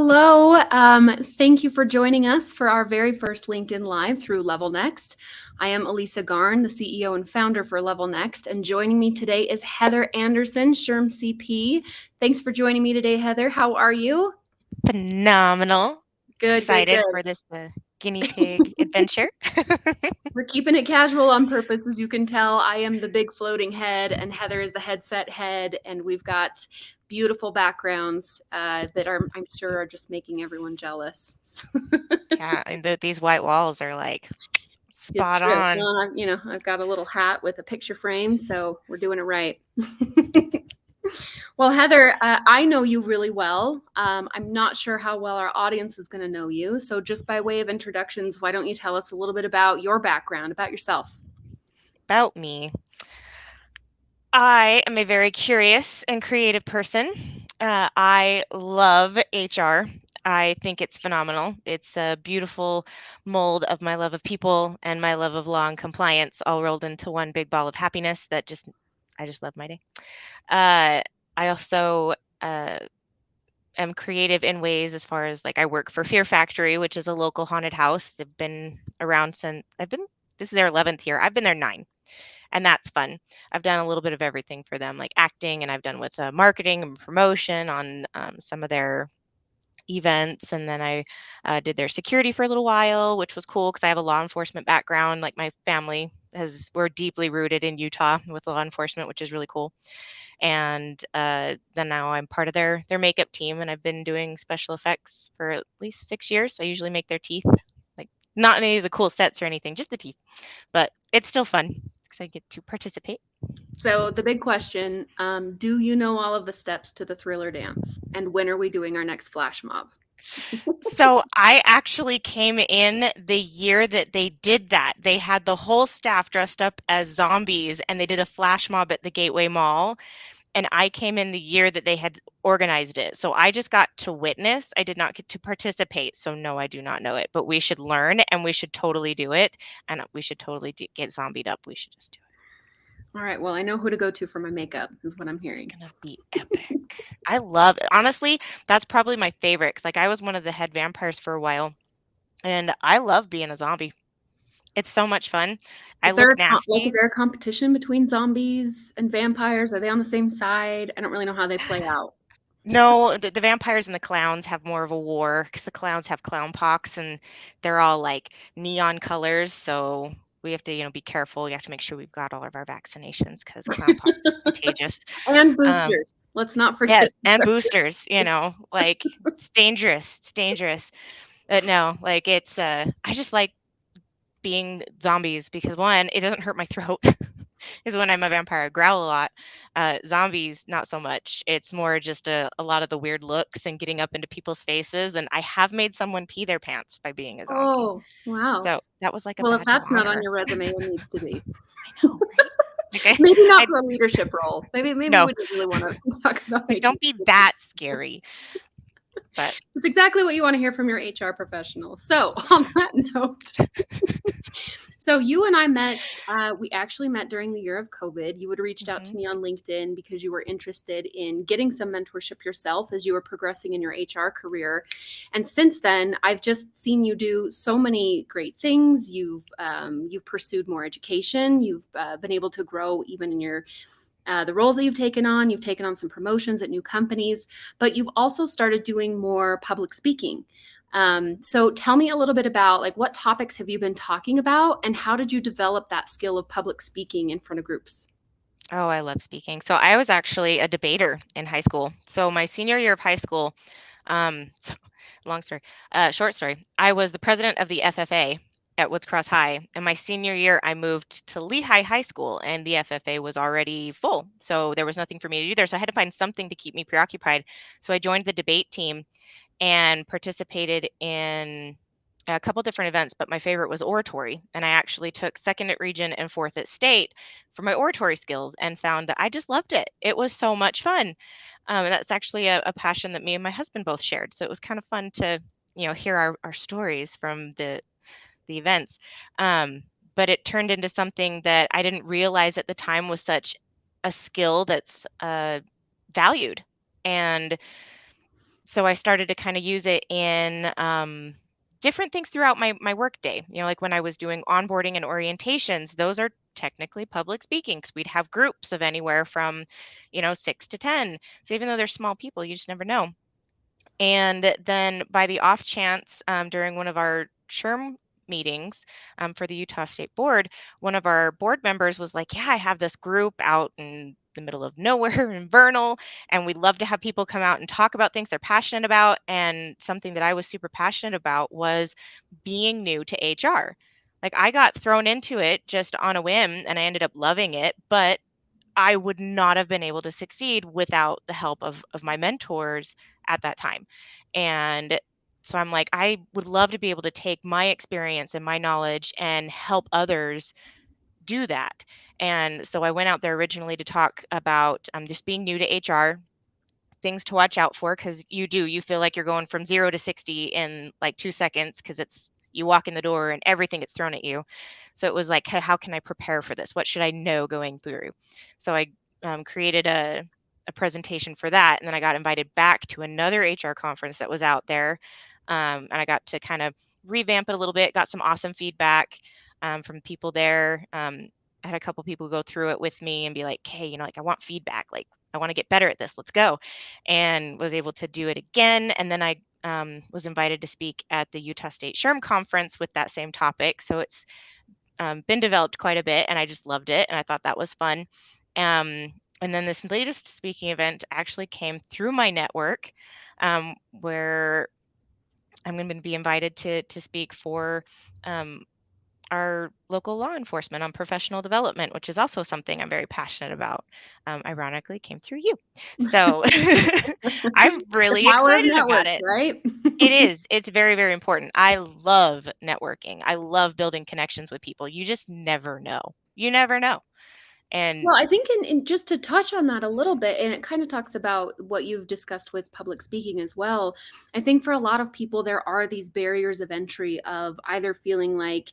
Hello. Thank you for joining us for our very first LinkedIn Live through Level Next. I am Elisa Garn, the CEO and founder for Level Next, and joining me today is Heather Anderson, SHRM CP. Thanks for joining me today, Heather. How are you? Phenomenal. Good, good, Excited good. for this guinea pig adventure. We're keeping it casual on purpose, as you can tell. I am the big floating head, and Heather is the headset head, and we've got beautiful backgrounds that I'm sure are just making everyone jealous. Yeah, and these white walls are like It's spot true. on. Well, I've got a little hat with a picture frame, so we're doing it right. Well, Heather, I know you really well. I'm not sure how well our audience is going to know you. So, just by way of introductions, why don't you tell us a little bit about your background, about yourself? About me. I am a very curious and creative person. I love HR. I think it's phenomenal. It's a beautiful mold of my love of people and my love of law and compliance all rolled into one big ball of happiness I just love my day. Uh, I also uh, am creative in ways as far as like I work for Fear Factory, which is a local haunted house. They've been around since this is their 11th year. I've been there 9, and that's fun. I've done a little bit of everything for them, like acting, and I've done with marketing and promotion on some of their events. And then I did their security for a little while, which was cool because I have a law enforcement background. Like my family we're deeply rooted in Utah with law enforcement, which is really cool. And then now I'm part of their makeup team, and I've been doing special effects for at least 6 years. I usually make their teeth, like not any of the cool sets or anything, just the teeth. But it's still fun because I get to participate. So, the big question, do you know all of the steps to the Thriller dance? And when are we doing our next flash mob? So I actually came in the year that they did that. They had the whole staff dressed up as zombies, and they did a flash mob at the Gateway Mall. And I came in the year that they had organized it. So I just got to witness. I did not get to participate. So no, I do not know it. But we should learn, and we should totally do it. And we should totally get zombied up. We should just do it. All right. Well, I know who to go to for my makeup, is what I'm It's hearing. gonna be epic. I love it. Honestly, that's probably my favorite because like I was one of the head vampires for a while, and I love being a zombie. It's so much fun. I Is there look is nasty. there a competition between zombies and vampires? Are they on the same side? I don't really know how they play out. No, the vampires and the clowns have more of a war because the clowns have clown pox and they're all like neon colors. So we have to, be careful. We have to make sure we've got all of our vaccinations because clown pox is contagious. And Um, boosters. Let's not forget. yes, and boosters, like it's dangerous. It's dangerous. But no, like I just like being zombies because one, it doesn't hurt my throat. Is when I'm a vampire, I growl a lot. Zombies, not so much. It's more just a lot of the weird looks and getting up into people's faces. And I have made someone pee their pants by being a zombie. Oh, wow. So that was like a Well, if badge of that's not on honor. your resume, it needs to be. I know, right? Like Maybe not I for a leadership role. Maybe no, we don't really want to talk about like making don't be that scary. But it's exactly what you want to hear from your HR professional. So, on that note, so you and I met, we actually met during the year of COVID. You had reached out to mhm. me on LinkedIn because you were interested in getting some mentorship yourself as you were progressing in your HR career. And since then, I've just seen you do so many great things. You've pursued more education. You've been able to grow even in your the roles that you've taken on. You've taken on some promotions at new companies, but you've also started doing more public speaking. So tell me a little bit about like what topics have you been talking about and how did you develop that skill of public speaking in front of groups? Oh, I love speaking. So I was actually a debater in high school. So my senior year of high school, so long story, short story. I was the president of the FFA at Woods Cross High, and my senior year, I moved to Lehigh High School, and the FFA was already full, so there was nothing for me to do there. So I had to find something to keep me preoccupied. So I joined the debate team and participated in a couple different events, but my favorite was oratory. And I actually took second at region and fourth at state for my oratory skills and found that I just loved it. It was so much fun. And that's actually a passion that me and my husband both shared. So it was kind of fun to, hear our stories from the events. Um, but it turned into something that I didn't realize at the time was such a skill that's valued. And So I started to kind of use it in different things throughout my work day. Like when I was doing onboarding and orientations, those are technically public speaking because we'd have groups of anywhere from, 6 to 10. So even though they're small people, you just never know. And then by the off chance, during one of our SHRM meetings for the Utah State Board, one of our board members was like, yeah, I have this group out in the middle of nowhere in Vernal, and we'd love to have people come out and talk about things they're passionate about. And something that I was super passionate about was being new to HR. Like I got thrown into it just on a whim and I ended up loving it, but I would not have been able to succeed without the help of my mentors at that time. And so I'm like, I would love to be able to take my experience and my knowledge and help others do that. And so I went out there originally to talk about just being new to HR, things to watch out for, because you feel like you're going from 0 to 60 in like 2 seconds, because you walk in the door and everything gets thrown at you. So it was like, how can I prepare for this? What should I know going through? So I created a presentation for that, and then I got invited back to another HR conference that was out there, and I got to kind of revamp it a little bit. Got some awesome feedback from people there. I had a couple people go through it with me and be like, hey, like I want feedback, like I want to get better at this. Let's go. And was able to do it again. And then I was invited to speak at the Utah State SHRM conference with that same topic. So it's been developed quite a bit, and I just loved it. And I thought that was fun. And then this latest speaking event actually came through my network, where I'm going to be invited to speak for our local law enforcement on professional development, which is also something I'm very passionate about. Ironically, came through you. So I'm The really power of excited about networks, it. right? It is. It's very, very important. I love networking. I love building connections with people. You just never know. You never know. And Well, I think in just to touch on that a little bit, and it kind of talks about what you've discussed with public speaking as well. I think for a lot of people, there are these barriers of entry of either feeling like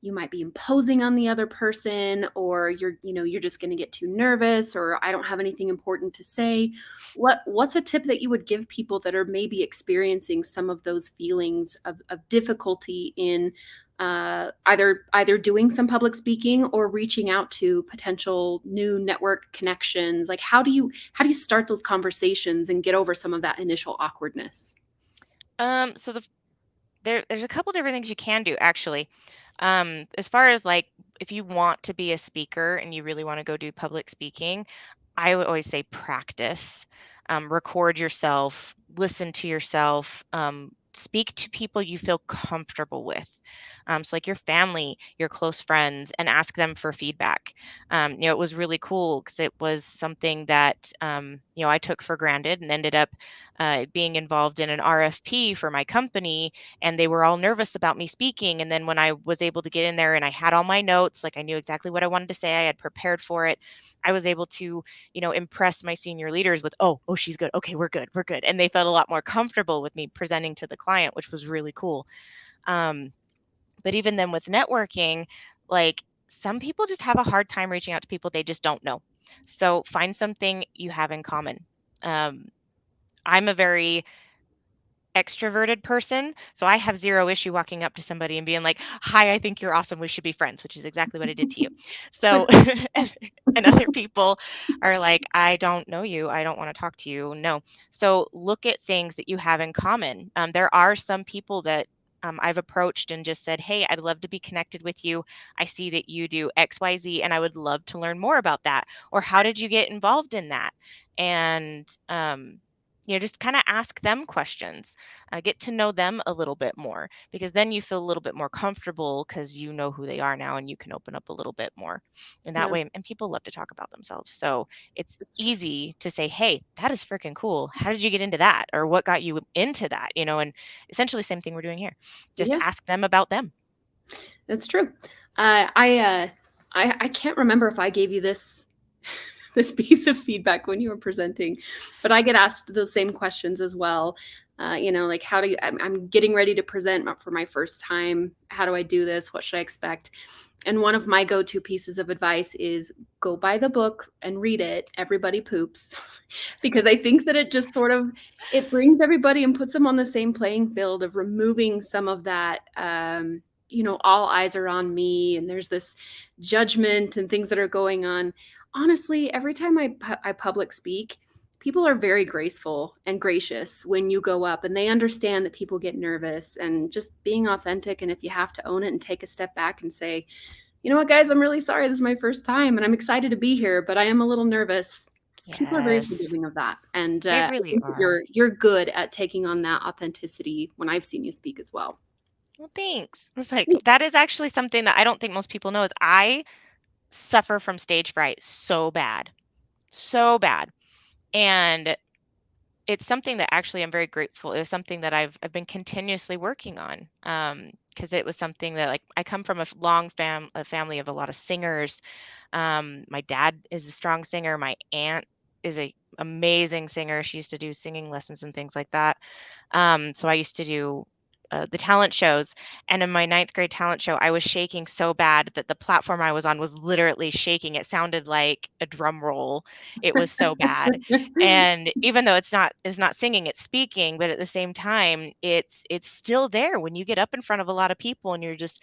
you might be imposing on the other person, or you're just going to get too nervous, or I don't have anything important to say. What's a tip that you would give people that are maybe experiencing some of those feelings of difficulty in either doing some public speaking or reaching out to potential new network connections? Like how do you start those conversations and get over some of that initial awkwardness? so there's a couple different things you can do actually. As far as like if you want to be a speaker and you really want to go do public speaking, I would always say practice. Record yourself, listen to yourself, speak to people you feel comfortable with. So like your family, your close friends, and ask them for feedback. It was really cool because it was something that I took for granted and ended up being involved in an RFP for my company, and they were all nervous about me speaking. And then when I was able to get in there and I had all my notes, like I knew exactly what I wanted to say, I had prepared for it. I was able to, impress my senior leaders with, oh, she's good. Okay, we're good. We're good. And they felt a lot more comfortable with me presenting to the client, which was really cool. Um, but even then with networking, like some people just have a hard time reaching out to people they just don't know. So find something you have in common. Um, I'm a very extroverted person, so I have zero issue walking up to somebody and being like, "Hi, I think you're awesome. We should be friends," which is exactly what I did to you. So, and other people are like, "I don't know you. I don't want to talk to you." No. So look at things that you have in common. There are some people that I've approached and just said, "Hey, I'd love to be connected with you. I see that you do XYZ, and I would love to learn more about that. Or how did you get involved in that?" And just kind of ask them questions, get to know them a little bit more, because then you feel a little bit more comfortable because you know who they are now and you can open up a little bit more. And that Yeah, way, and people love to talk about themselves. So it's that's true. easy to say, hey, that is freaking cool. How did you get into that? Or what got you into that? And essentially the same thing we're doing here. Just Yeah, ask them about them. that's true. I can't remember if I gave you this this piece of feedback when you were presenting, but I get asked those same questions as well. Like how do you, I'm getting ready to present for my first time. How do I do this? What should I expect? And one of my go-to pieces of advice is go buy the book and read it. Everybody poops. Because I think that it just sort of it brings everybody and puts them on the same playing field of removing some of that all eyes are on me and there's this judgment and things that are going on. Honestly, every time I public speak, people are very graceful and gracious when you go up and they understand that people get nervous and just being authentic. And if you have to own it and take a step back and say, you know what, guys, I'm really sorry. This is my first time and I'm excited to be here, but I am a little nervous. People are very Yes, forgiving of that. And they I really think that are. you're good at taking on that authenticity when I've seen you speak as well. Well, thanks. It's like that is actually something that I don't think most people know is I suffer from stage fright so bad. So bad. And it's something that actually I'm very grateful. It was something that I've been continuously working on. Because it was something that like I come from a family of a lot of singers. My dad is a strong singer. My aunt is a amazing singer. She used to do singing lessons and things like that. So I used to do the talent shows. And in my ninth grade talent show, I was shaking so bad that the platform I was on was literally shaking. It sounded like a drum roll. It was so bad. And even though it's not singing, it's speaking, but at the same time, it's still there when you get up in front of a lot of people and you're just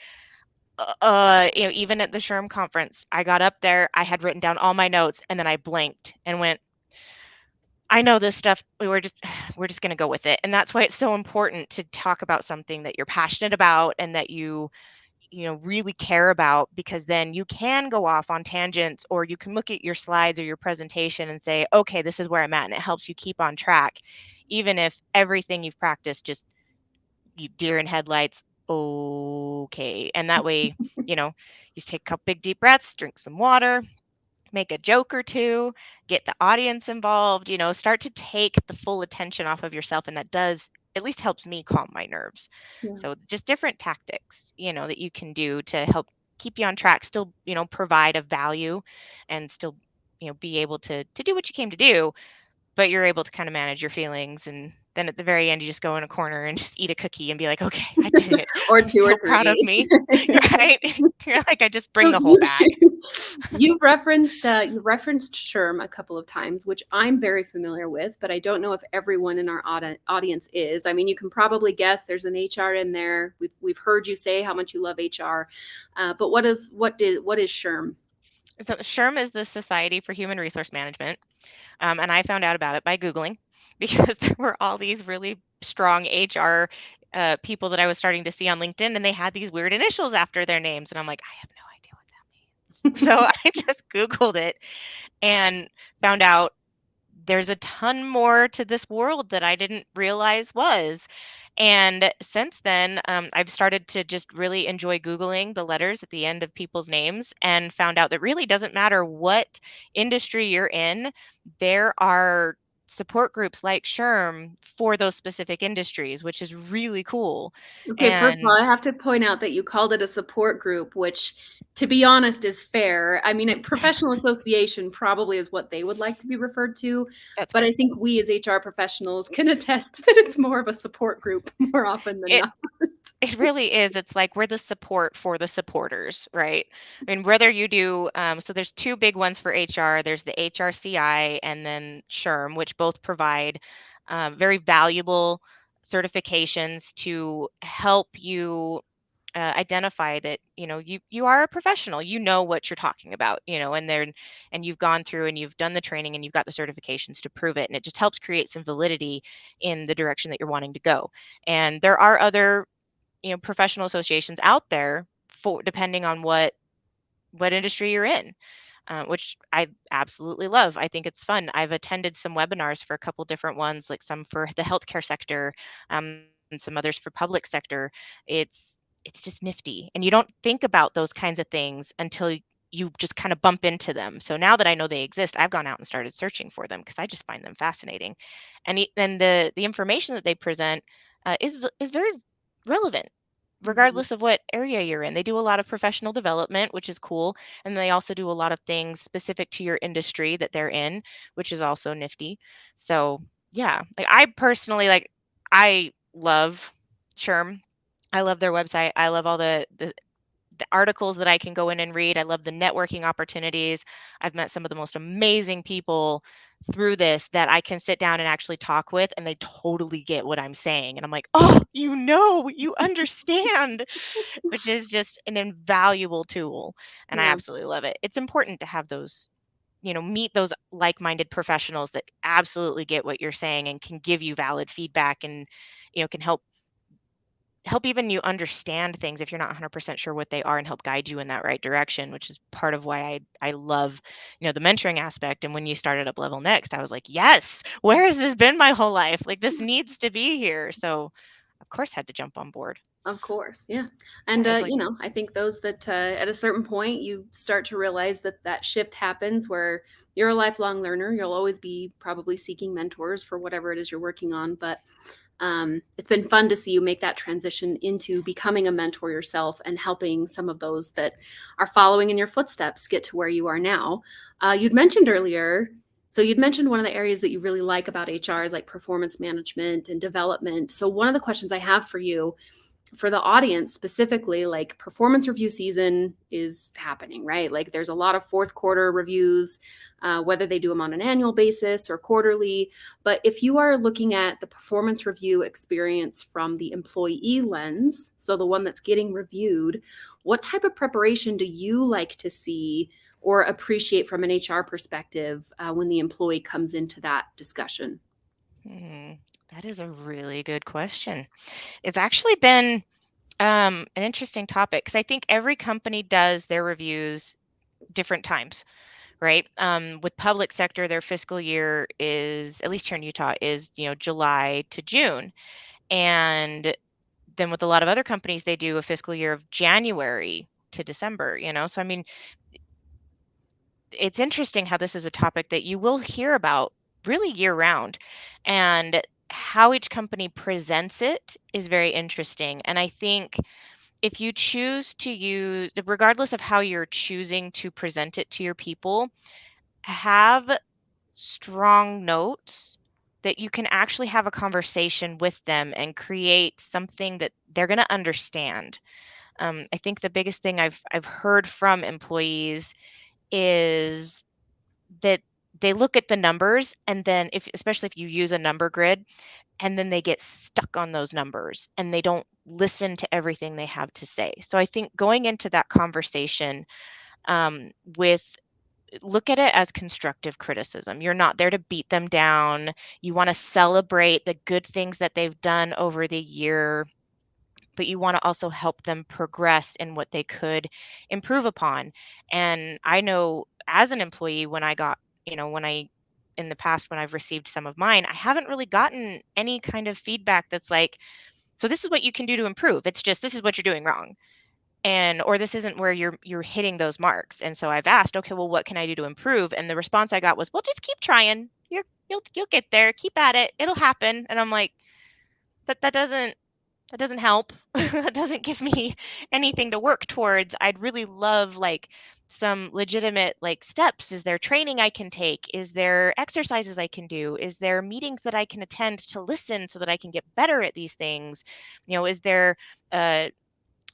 even at the SHRM conference, I got up there, I had written down all my notes, and then I blinked and went, I know this stuff. We're just going to go with it. And that's why it's so important to talk about something that you're passionate about and that you really care about, because then you can go off on tangents, or you can look at your slides or your presentation and say, okay, this is where I'm at. And it helps you keep on track, even if everything you've practiced just you deer in headlights. Okay. And that way, you just take a couple big deep breaths, drink some water, make a joke or two, get the audience involved, start to take the full attention off of yourself. And that does at least helps me calm my nerves. Yeah. So just different tactics, that you can do to help keep you on track, still, provide a value and still, be able to do what you came to do, but you're able to kind of manage your feelings. And then at the very end, you just go in a corner and just eat a cookie and be like, okay, I did it. Or I'm two or so proud of three. me. Right? You're like, I just bring So the whole bag. you've referenced SHRM a couple of times, which I'm very familiar with, but I don't know if everyone in our audience is. I mean, you can probably guess there's an HR in there. We've heard you say how much you love HR, but what is SHRM? So SHRM is the Society for Human Resource Management. And I found out about it by Googling because there were all these really strong HR people that I was starting to see on LinkedIn, and they had these weird initials after their names. And I'm like, I have no idea what that means. So I just Googled it and found out there's a ton more to this world that I didn't realize was. And since then, I've started to just really enjoy Googling the letters at the end of people's names and found out that really doesn't matter what industry you're in, there are support groups like SHRM for those specific industries, which is really cool. Okay, first of all, And I have to point out that you called it a support group, which, to be honest, is fair. I mean, a it's fair. professional association probably is what they would like to be referred to, That's but fair. I think we as HR professionals can attest that it's more of a support group more often than It not. It really is. It's like we're the support for the supporters, right? I mean, whether you do, so there's two big ones for HR. There's the HRCI and then SHRM, which both provide very valuable certifications to help you identify that you are a professional. You know what you're talking about, and you've gone through and you've done the training and you've got the certifications to prove it, and it just helps create some validity in the direction that you're wanting to go. And there are other professional associations out there for depending on what industry you're in, which I absolutely love. I think it's fun. I've attended some webinars for a couple different ones, like some for the healthcare sector, and some others for public sector. It's just nifty, and you don't think about those kinds of things until you just kind of bump into them. So now that I know they exist, I've gone out and started searching for them because I just find them fascinating, and the information that they present is very relevant Mhm. regardless of what area you're in. They do a lot of professional development, which is cool. And they also do a lot of things specific to your industry that they're in, which is also nifty. So yeah, like I personally like I love Sherm. I love their website. I love all the articles that I can go in and read. I love the networking opportunities. I've met some of the most amazing people through this that I can sit down and actually talk with, and they totally get what I'm saying. And I'm like, oh, you understand, which is just an invaluable tool. And I Yeah, absolutely love it. It's important to have those, meet those like-minded professionals that absolutely get what you're saying and can give you valid feedback and, can help even you understand things if you're not 100% sure what they are and help guide you in that right direction, which is part of why I love, the mentoring aspect. And when you started Up Level Next, I was like, yes, where has this been my whole life? Like, this needs to be here. So of course had to jump on board. of course. Yeah. Yeah, And, it's like, I think those that at a certain point you start to realize that that shift happens where you're a lifelong learner. You'll always be probably seeking mentors for whatever it is you're working on. But it's been fun to see you make that transition into becoming a mentor yourself and helping some of those that are following in your footsteps get to where you are now. You'd mentioned earlier, so you'd mentioned one of the areas that you really like about HR is like performance management and development. So one of the questions I have for you, for the audience specifically, like performance review season is happening, right? Like there's a lot of fourth quarter reviews, whether they do them on an annual basis or quarterly. But if you are looking at the performance review experience from the employee lens, so the one that's getting reviewed, what type of preparation do you like to see or appreciate from an HR perspective when the employee comes into that discussion? hmm, that is a really good question. It's actually been an interesting topic because I think every company does their reviews different times, right? With public sector, their fiscal year is, at least here in Utah, is, July to June. And then with a lot of other companies, they do a fiscal year of January to December. So, I mean, it's interesting how this is a topic that you will hear about really year round. And how each company presents it is very interesting. And I think if you choose to use, regardless of how you're choosing to present it to your people, have strong notes that you can actually have a conversation with them and create something that they're going to understand. I think the biggest thing I've heard from employees is that they look at the numbers, and then if especially if you use a number grid, and then they get stuck on those numbers and they don't listen to everything they have to say. So I think going into that conversation, with look at it as constructive criticism. You're not there to beat them down. You want to celebrate the good things that they've done over the year, but you want to also help them progress in what they could improve upon. And I know as an employee, when I got, when I, in the past, when I've received some of mine, I haven't really gotten any kind of feedback that's like, so this is what you can do to improve. It's just, this is what you're doing wrong, and or this isn't where you're hitting those marks. And so I've asked, okay, well, what can I do to improve? And the response I got was, well, just keep trying. You'll get there. Keep at it. It'll happen. And I'm like, that doesn't help. That doesn't give me anything to work towards. I'd really love like some legitimate like steps. Is there training I can take? Is there exercises I can do? Is there meetings that I can attend to listen so that I can get better at these things? Is there uh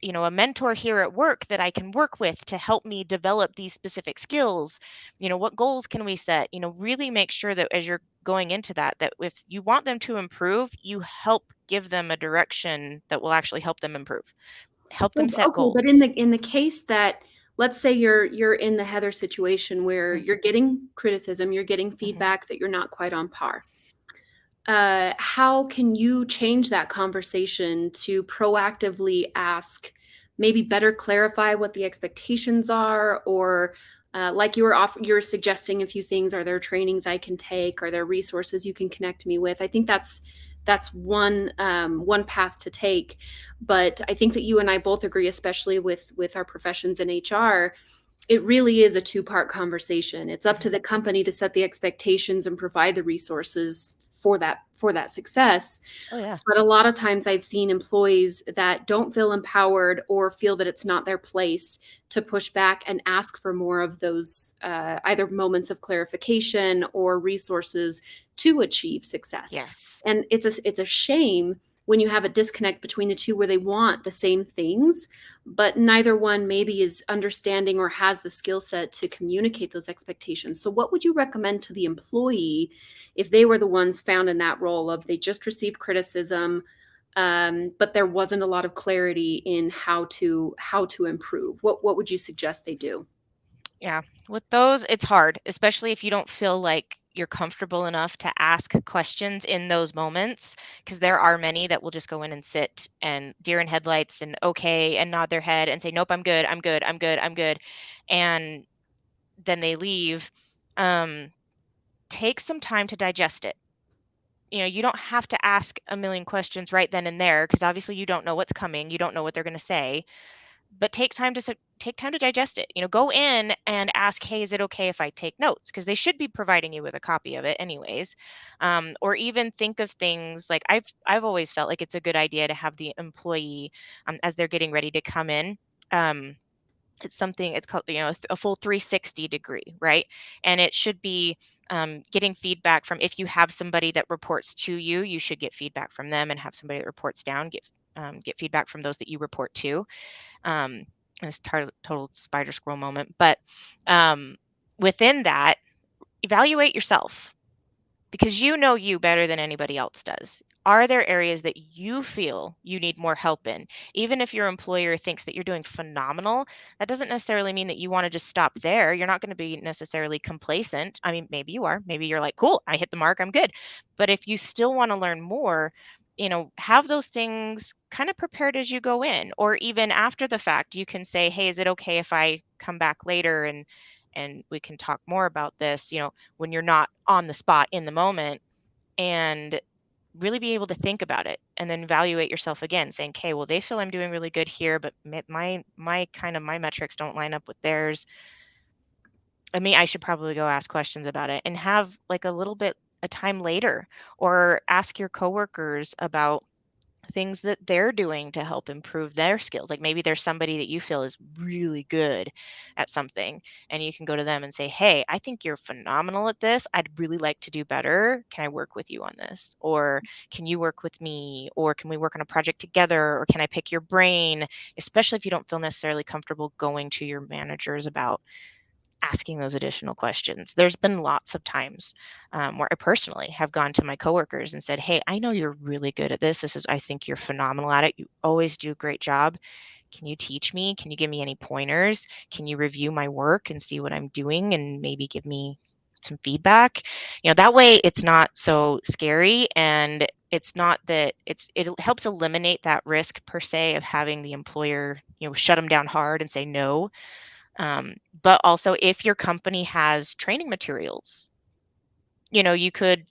a mentor here at work that I can work with to help me develop these specific skills? What goals can we set? Really make sure that as you're going into that, that if you want them to improve, you help give them a direction that will actually help them improve, help them So, set okay, goals. but in the case that, let's say you're in the Heather situation where Mm, you're getting criticism, you're getting mhm, feedback that you're not quite on par. How can you change that conversation to proactively ask, maybe better clarify what the expectations are, or like you're suggesting a few things. Are there trainings I can take? Are there resources you can connect me with? I think that's one path to take. But I think that you and I both agree, especially with our professions in HR, it really is a two-part conversation. It's up to mhm. the company to set the expectations and provide the resources for that success. Oh yeah. But a lot of times I've seen employees that don't feel empowered or feel that it's not their place to push back and ask for more of those either moments of clarification or resources to achieve success. Yes. And it's a shame when you have a disconnect between the two where they want the same things, but neither one maybe is understanding or has the skill set to communicate those expectations. So what would you recommend to the employee if they were the ones found in that role of they just received criticism, but there wasn't a lot of clarity in how to improve? What would you suggest they do? Yeah. With those, it's hard, especially if you don't feel like you're comfortable enough to ask questions in those moments, because there are many that will just go in and sit and deer in headlights and okay and nod their head and say, nope, I'm good, I'm good, I'm good, I'm good. And then they leave. Um, take some time to digest it. You don't have to ask a million questions right then and there because obviously you don't know what's coming. You don't know what they're going to say, but take time to digest it. Go in and ask, "Hey, is it okay if I take notes?" Because they should be providing you with a copy of it anyways. Or even think of things like I've always felt like it's a good idea to have the employee as they're getting ready to come in. Um, it's called a full 360 degree, right? And it should be getting feedback from, if you have somebody that reports to you, you should get feedback from them, and have somebody that reports down, get feedback from those that you report to. And it's total spider squirrel moment, but um, within that, evaluate yourself, because you know you better than anybody else does. Are there areas that you feel you need more help in? Even if your employer thinks that you're doing phenomenal, that doesn't necessarily mean that you want to just stop there. You're not going to be necessarily complacent. I mean, maybe you are. Maybe you're like, cool, I hit the mark, I'm good. But if you still want to learn more, have those things kind of prepared as you go in, or even after the fact, you can say, hey, is it okay if I come back later and we can talk more about this, when you're not on the spot in the moment, and really be able to think about it and then evaluate yourself again, saying, okay, well, they feel I'm doing really good here, but my metrics don't line up with theirs. I should probably go ask questions about it, and have like a little bit a time later, or ask your coworkers about things that they're doing to help improve their skills. Like maybe there's somebody that you feel is really good at something, and you can go to them and say, hey, I think you're phenomenal at this. I'd really like to do better. Can I work with you on this? Or can you work with me? Or can we work on a project together? Or can I pick your brain? Especially if you don't feel necessarily comfortable going to your managers about asking those additional questions. There's been lots of times where I personally have gone to my coworkers and said, hey, I know you're really good at this. I think you're phenomenal at it. You always do a great job. Can you teach me? Can you give me any pointers? Can you review my work and see what I'm doing and maybe give me some feedback? That way it's not so scary, and it's not that it helps eliminate that risk per se of having the employer, shut them down hard and say no. But also, if your company has training materials, you know, you could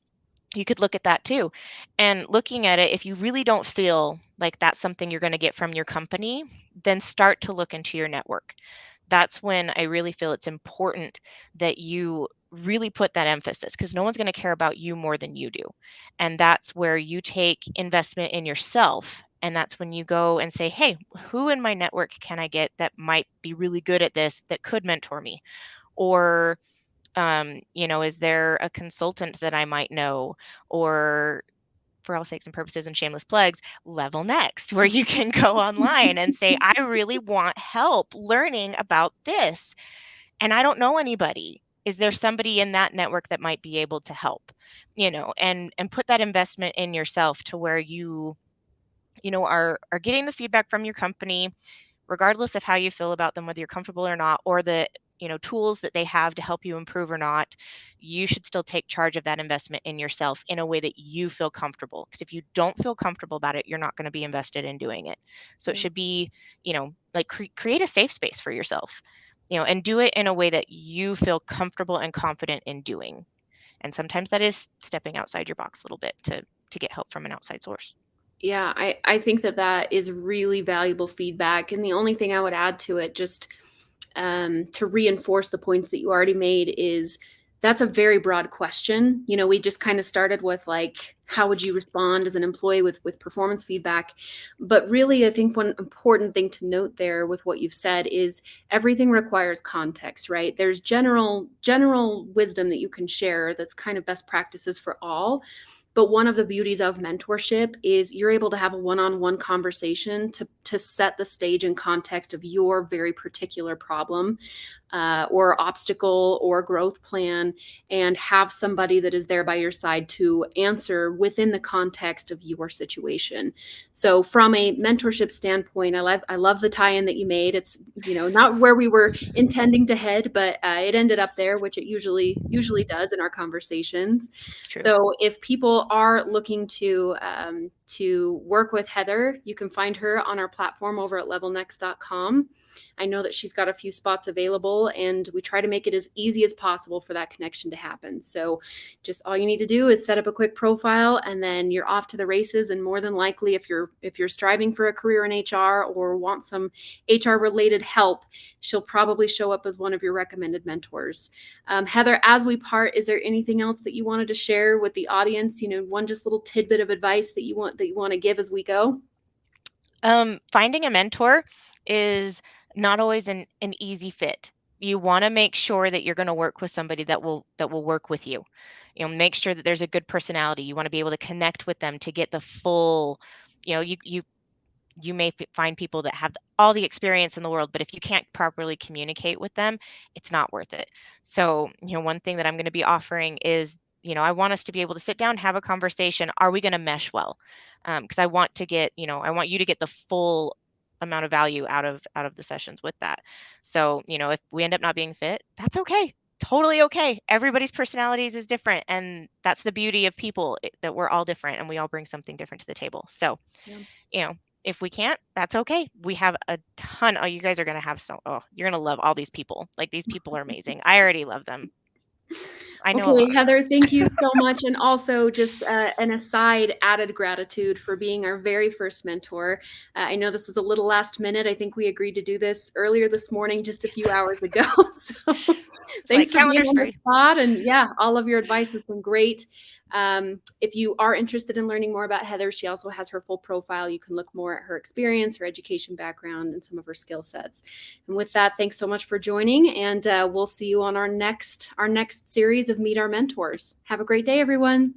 you could look at that too. And looking at it, if you really don't feel like that's something you're going to get from your company, then start to look into your network. That's when I really feel it's important that you really put that emphasis, because no one's going to care about you more than you do. And that's where you take investment in yourself. And that's when you go and say, hey, who in my network can I get that might be really good at this, that could mentor me? Or is there a consultant that I might know? Or, for all sakes and purposes and shameless plugs, Level Next, where you can go online and say, I really want help learning about this, and I don't know anybody. Is there somebody in that network that might be able to help? And put that investment in yourself to where are getting the feedback from your company, regardless of how you feel about them, whether you're comfortable or not, or the tools that they have to help you improve or not. You should still take charge of that investment in yourself in a way that you feel comfortable, because if you don't feel comfortable about it, you're not going to be invested in doing it. So it Yeah. should be, like create a safe space for yourself, and do it in a way that you feel comfortable and confident in doing. And sometimes that is stepping outside your box a little bit to get help from an outside source. Yeah, I think that that is really valuable feedback. And the only thing I would add to it, just to reinforce the points that you already made, is That's a very broad question. We just kind of started with like, how would you respond as an employee with performance feedback? But really, I think one important thing to note there with what you've said is everything requires context, right? There's general wisdom that you can share that's kind of best practices for all. But one of the beauties of mentorship is you're able to have a one-on-one conversation to set the stage and context of your very particular problem, or obstacle or growth plan, and have somebody that is there by your side to answer within the context of your situation. So from a mentorship standpoint, I love the tie-in that you made. It's not where we were intending to head, but it ended up there, which it usually does in our conversations. It's true. So if people are looking to work with Heather, you can find her on our platform over at levelnext.com. I know that she's got a few spots available, and we try to make it as easy as possible for that connection to happen. So just all you need to do is set up a quick profile, and then you're off to the races. And more than likely, if you're striving for a career in HR or want some HR related help, she'll probably show up as one of your recommended mentors. Heather, as we part, is there anything else that you wanted to share with the audience? One just little tidbit of advice that you want to give as we go? Finding a mentor is not always an easy fit. You want to make sure that you're going to work with somebody that will work with you. Make sure that there's a good personality. You want to be able to connect with them to get the full, you may find people that have all the experience in the world, but if you can't properly communicate with them, it's not worth it. So, one thing that I'm going to be offering is, I want us to be able to sit down, have a conversation. Are we going to mesh well? Because I want you to get the full amount of value out of the sessions with that. So, if we end up not being fit, that's okay. Totally okay. Everybody's personalities is different, and that's the beauty of people, that we're all different and we all bring something different to the table. So, Yeah. you know, if we can't, that's okay. We have a ton. Oh, you guys are gonna have you're gonna love all these people. Like, these people are amazing. I already love them. I know a Okay, lot of them. Heather, thank you so much. And also, just an aside, added gratitude for being our very first mentor. I know this was a little last minute. I think we agreed to do this earlier this morning, just a few hours ago. So It's like thanks for being calendars on the free. spot. And yeah, all of your advice has been great. If you are interested in learning more about Heather, she also has her full profile. You can look more at her experience, her education background, and some of her skill sets. And with that, thanks so much for joining, and we'll see you on our next series of Meet Our Mentors. Have a great day, everyone.